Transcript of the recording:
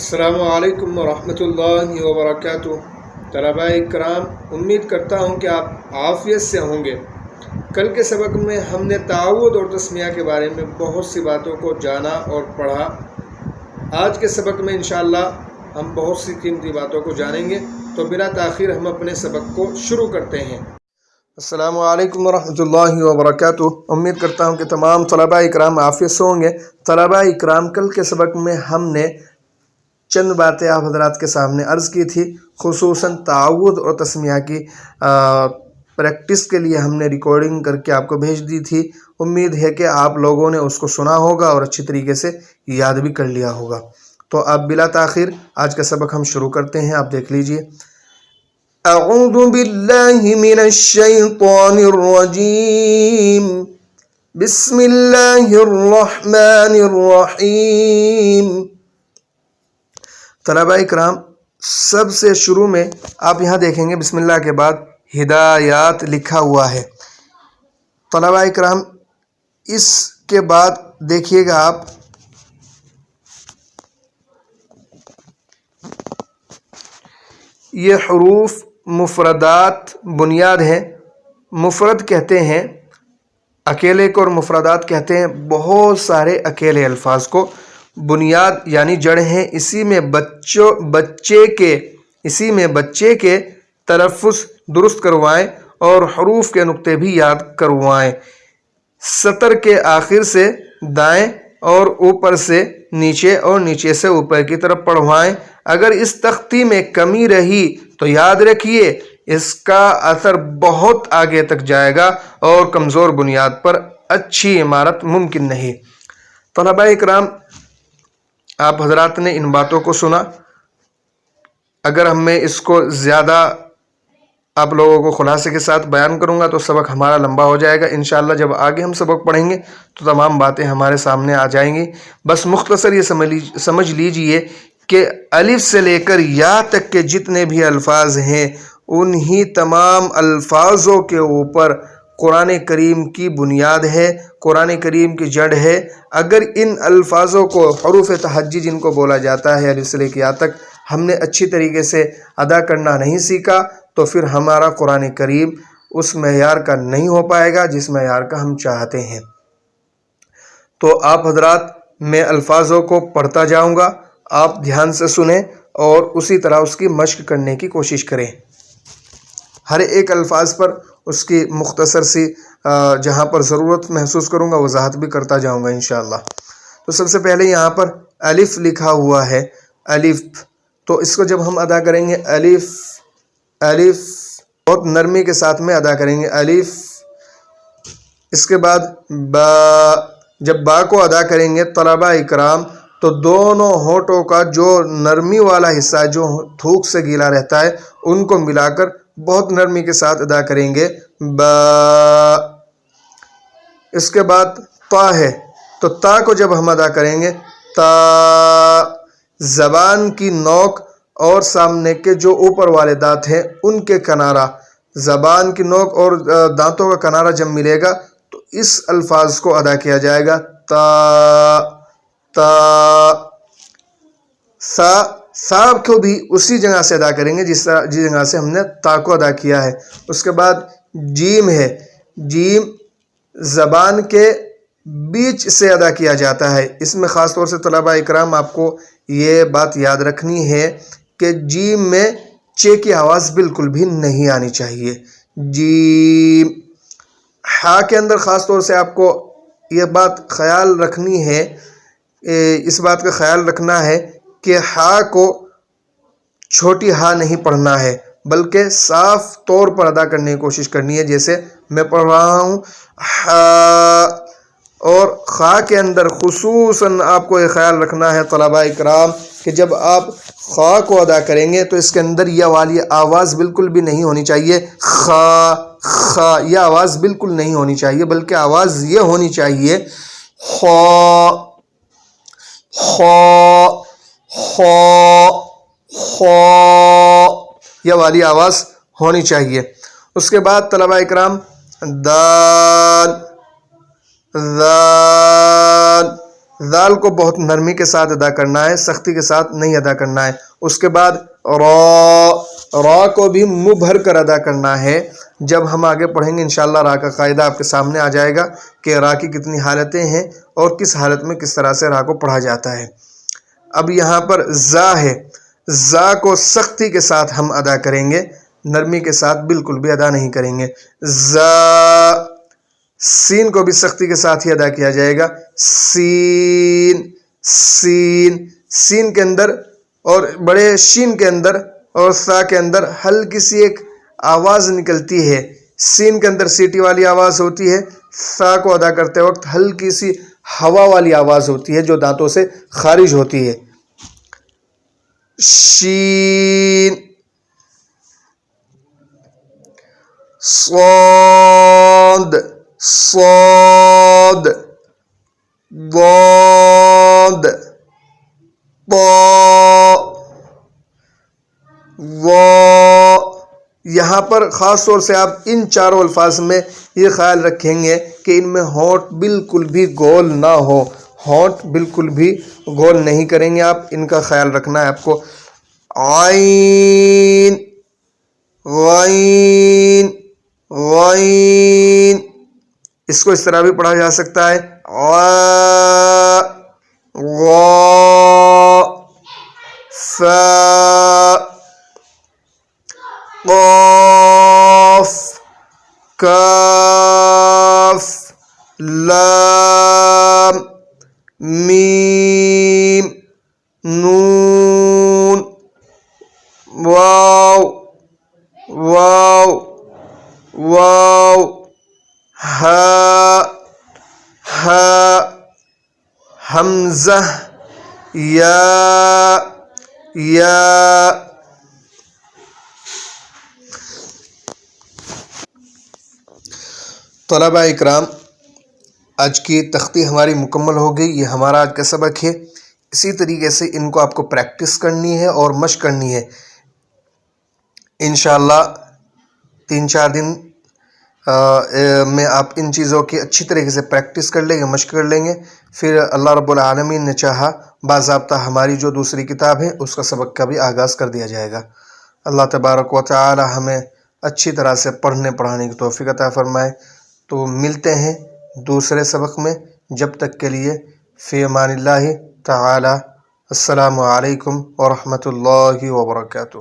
अस्सलामु अलैकुम वरहमतुल्लाहि वबरकातुहू। तलबा-ए कराम, उम्मीद करता हूँ कि आप आफ़ियत से होंगे। कल के सबक में हमने तावुद और तस्मिया के बारे में बहुत सी बातों को जाना और पढ़ा। आज के सबक में इंशाअल्लाह हम बहुत सी कीमती बातों को जानेंगे, तो बिना ताख़ीर हम अपने सबक को शुरू करते हैं। अस्सलामु अलैकुम वरहमतुल्लाहि वबरकातुहू। उम्मीद करता हूँ कि तमाम तलबा-ए कराम आफ़ियत से होंगे। तलबा-ए कराम, कल के सबक में हमने चंद बातें आप हज़रात के सामने अर्ज़ की थी, खुसूसन तावुद और तस्मिया की प्रैक्टिस के लिए हमने रिकॉर्डिंग करके आपको भेज दी थी। उम्मीद है कि आप लोगों ने उसको सुना होगा और अच्छी तरीके से याद भी कर लिया होगा। तो अब बिला ताख़ीर आज का सबक हम शुरू करते हैं। आप देख लीजिए। अऊज़ु बिल्लाहि मिनश शैतानिर रजीम, बिस्मिल्लाहिर रहमानिर रहीम। तलबा-ए कराम, सबसे शुरू में आप यहाँ देखेंगे बिस्मिल्लाह के बाद हिदायत लिखा हुआ है। तलबा-ए कराम, इसके बाद देखिएगा आप ये हरूफ मुफरदात बुनियाद हैं। मुफरद कहते हैं अकेले को और मुफरदात कहते हैं बहुत सारे अकेले अल्फाज को। बुनियाद यानी जड़ हैं। इसी में बच्चे के तलफ़्फ़ुज़ दुरुस्त करवाएं और हरूफ के नुक्ते भी याद करवाएं। सतर के आखिर से दाएं और ऊपर से नीचे और नीचे से ऊपर की तरफ पढ़वाएं। अगर इस तख्ती में कमी रही तो याद रखिए इसका असर बहुत आगे तक जाएगा और कमज़ोर बुनियाद पर अच्छी इमारत मुमकिन नहीं। तलबा-ए कराम, आप हजरात ने इन बातों को सुना। अगर मैं इसको ज़्यादा आप लोगों को खुलासे के साथ बयान करूंगा तो सबक हमारा लंबा हो जाएगा। इंशाअल्लाह जब आगे हम सबक पढ़ेंगे तो तमाम बातें हमारे सामने आ जाएंगी। बस मुख्तसर ये समझ लीजिए कि अलिफ से लेकर या तक के जितने भी अल्फाज हैं उन्हीं तमाम अल्फाजों के ऊपर कुरान करीम की बुनियाद है, कुरान करीम की जड़ है। अगर इन अल्फाजों को हरूफ तहज्जी जिनको बोला जाता है अलिफ से लेकर या तक हमने अच्छी तरीके से अदा करना नहीं सीखा तो फिर हमारा कुरान करीम उस मेयार का नहीं हो पाएगा जिस मेयार का हम चाहते हैं। तो आप हजरात, मैं अल्फाजों को पढ़ता जाऊंगा, आप ध्यान से सुने और उसी तरह उसकी मश्क करने की कोशिश करें। हर एक अल्फाज पर उसकी मुख्तसर सी जहाँ पर ज़रूरत महसूस करूँगा वजाहत भी करता जाऊँगा इंशाअल्लाह। तो सबसे पहले यहाँ पर अलिफ लिखा हुआ है, अलिफ। तो इसको जब हम अदा करेंगे अलिफ अलिफ बहुत नरमी के साथ में अदा करेंगे अलिफ। इसके बाद बा, जब बा को अदा करेंगे तलबा-ए कराम तो दोनों होठों का जो नरमी वाला हिस्सा जो थूक से गीला रहता है उनको मिलाकर बहुत नरमी के साथ अदा करेंगे बा। इसके बाद ता है, तो ता को जब हम अदा करेंगे ता, ज़बान की नोक और सामने के जो ऊपर वाले दांत हैं उनके किनारा, ज़बान की नोक और दांतों का किनारा जब मिलेगा तो इस अल्फाज को अदा किया जाएगा ता ता। सा को भी उसी जगह से अदा करेंगे जिस जगह से हमने ता को अदा किया है। उसके बाद जीम है, जीम ज़बान के बीच से अदा किया जाता है। इसमें ख़ास तौर से तलबा-ए कराम आपको ये बात याद रखनी है कि जीम में चे की आवाज़ बिल्कुल भी नहीं आनी चाहिए। जीम। हा के अंदर ख़ास तौर से आपको ये बात ख्याल रखनी है, इस बात का ख्याल रखना है कि हा को छोटी हा नहीं पढ़ना है बल्कि साफ तौर पर अदा करने की कोशिश करनी है। जैसे मैं पढ़ रहा हूँ हा, और खा के अंदर खुसूसन आपको ये ख्याल रखना है तलबा-ए कराम कि जब आप खा को अदा करेंगे तो इसके अंदर यह वाली आवाज़ बिल्कुल भी नहीं होनी चाहिए। खा खा यह आवाज़ बिल्कुल नहीं होनी चाहिए, बल्कि आवाज़ ये होनी चाहिए खा खा खा खा, यह वाली आवाज़ होनी चाहिए। उसके बाद तलबा-ए कराम दाल दाल ذال کو بہت نرمی کے ساتھ ادا کرنا ہے، سختی کے ساتھ نہیں ادا کرنا ہے۔ اس کے بعد را کو بھی منہ بھر کر ادا کرنا ہے۔ جب ہم آگے پڑھیں گے انشاءاللہ را کا قاعدہ آپ کے سامنے آ جائے گا کہ را کی کتنی حالتیں ہیں اور کس حالت میں کس طرح سے را کو پڑھا جاتا ہے۔ اب یہاں پر زا ہے، زا کو سختی کے ساتھ ہم ادا کریں گے، نرمی کے ساتھ بالکل بھی ادا نہیں کریں گے۔ زا، سین کو بھی سختی کے ساتھ ہی ادا کیا جائے گا، سین، سین، سین کے اندر اور بڑے شین کے اندر اور سا کے اندر ہلکی سی ایک آواز نکلتی ہے، سین کے اندر سیٹی والی آواز ہوتی ہے، سا کو ادا کرتے وقت ہلکی سی ہوا والی آواز ہوتی ہے جو دانتوں سے خارج ہوتی ہے۔ شین، صاد، صاد، ضاد، طا، وا۔ یہاں پر خاص طور سے آپ ان چاروں الفاظ میں یہ خیال رکھیں گے کہ ان میں ہونٹ بالکل بھی گول نہ ہو، ہونٹ بالکل بھی گول نہیں کریں گے آپ، ان کا خیال رکھنا ہے آپ کو۔ عین، غین، غین، اس کو اس طرح بھی پڑھا جا سکتا ہے، غا، غا، فا، قاف، کاف، لام، میم، نون، واو، واو، واو، ہا، ہا، حمزہ، یا، یا۔ طلباء اکرام، آج کی تختی ہماری مکمل ہو گئی، یہ ہمارا آج کا سبق ہے۔ اسی طریقے سے ان کو آپ کو پریکٹس کرنی ہے اور مشق کرنی ہے۔ انشاءاللہ 3-4 دن میں آپ ان چیزوں کی اچھی طریقے سے پریکٹس کر لیں گے، مشق کر لیں گے، پھر اللہ رب العالمین نے چاہا باضابطہ ہماری جو دوسری کتاب ہے اس کا سبق کا بھی آغاز کر دیا جائے گا۔ اللہ تبارک و تعالی ہمیں اچھی طرح سے پڑھنے پڑھانے کی توفیق عطا فرمائے۔ تو ملتے ہیں دوسرے سبق میں، جب تک کے لیے فی امان اللہ تعالی۔ السلام علیکم ورحمۃ اللہ وبرکاتہ۔